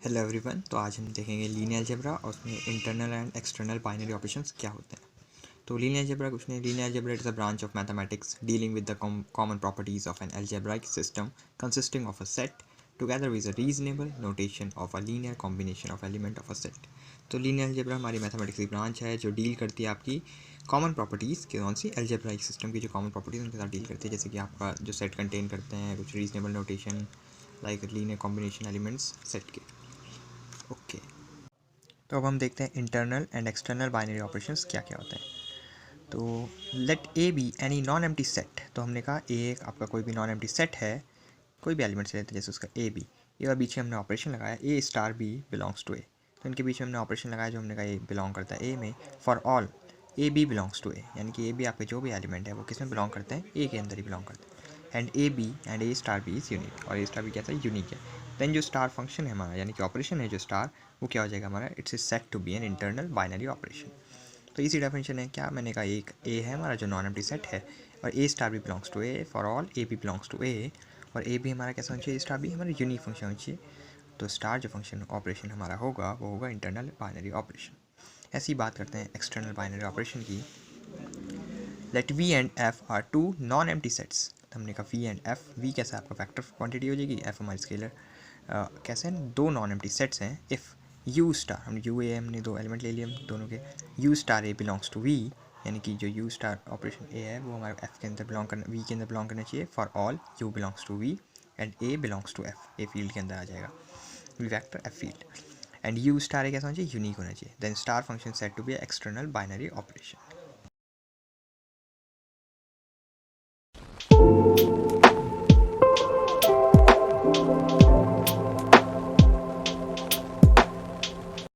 Hello everyone. तो आज हम देखेंगे लीनियर अलजेब्रा और उसमें internal and external binary operations क्या होते हैं। तो लीनियर अलजेब्रा कुछ नहीं, linear algebra is a branch of mathematics dealing with the common properties of an algebraic system consisting of a set together with a reasonable notation of a linear combination of element of a set. तो linear algebra हमारी mathematics की branch है जो deal करती है आपकी common properties के कौन सी अलजेब्राइक सिस्टम की जो कॉमन प्रॉपर्टीज़ उनके साथ डील करती है, जैसे कि आपका जो सेट कंटेन करते हैं कुछ reasonable notation like linear combination elements set के। ओके, तो अब हम देखते हैं internal and external binary operations क्या क्या होते हैं। तो let A B any non empty set. तो हमने कहा ए एक आपका कोई भी नॉन एम्प्टी सेट है, कोई भी एलिमेंट से लेते हैं, जैसे उसका ए बी, ये और बीच में हमने ऑपरेशन लगाया ए स्टार बी बिलोंग्स टू ए। तो इनके बीच में हमने ऑपरेशन लगाया जो हमने कहा ए बिलोंग करता है ए में for all A B belongs to A, यानी कि ए बी आपके जो भी एलिमेंट है वो किस में बिलोंग करते हैं, ए के अंदर ही बिलोंग करते हैं। And A B and A star B is unique, और ए स्टार बी कैसा है, यूनिक है। देन जो स्टार फंक्शन है हमारा, यानी कि ऑपरेशन है जो स्टार, वो क्या हो जाएगा हमारा, it's is set to be an internal binary operation. तो इसी डेफिनेशन है क्या, मैंने कहा एक ए है हमारा जो नॉन एम्प्टी सेट है और A star B belongs to A for all A B belongs to A, और ए भी हमारा कैसा होना चाहिए, स्टार भी हमारा यूनिक फंक्शन होना चाहिए। तो स्टार जो फंक्शन ऑपरेशन हमारा होगा वो होगा इंटरनल बाइनरी ऑपरेशन। ऐसी बात करते हैं एक्सटर्नल बाइनरी ऑपरेशन की। Let V and F are two non empty sets. तो हमने कहा वी एंड एफ, वी कैसा आपका फैक्टर क्वांटिटी हो जाएगी, एफ हमारी स्केलर कैसे हैं, दो नॉन एम्प्टी सेट्स हैं। इफ़ यू स्टार, हमने यू ए हमने दो एलिमेंट ले लिए हम दोनों के, u star a belongs to V, यानी कि जो यू स्टार ऑपरेशन ए है वो हमारे एफ के अंदर बिलोंग करना, वी के अंदर बिलोंग करना चाहिए for all U belongs to V and A belongs to F, A field के अंदर आ जाएगा, V vector F field. And U star A कैसा होना चाहिए, यूनिक होना चाहिए। Then star function set to be external binary operation.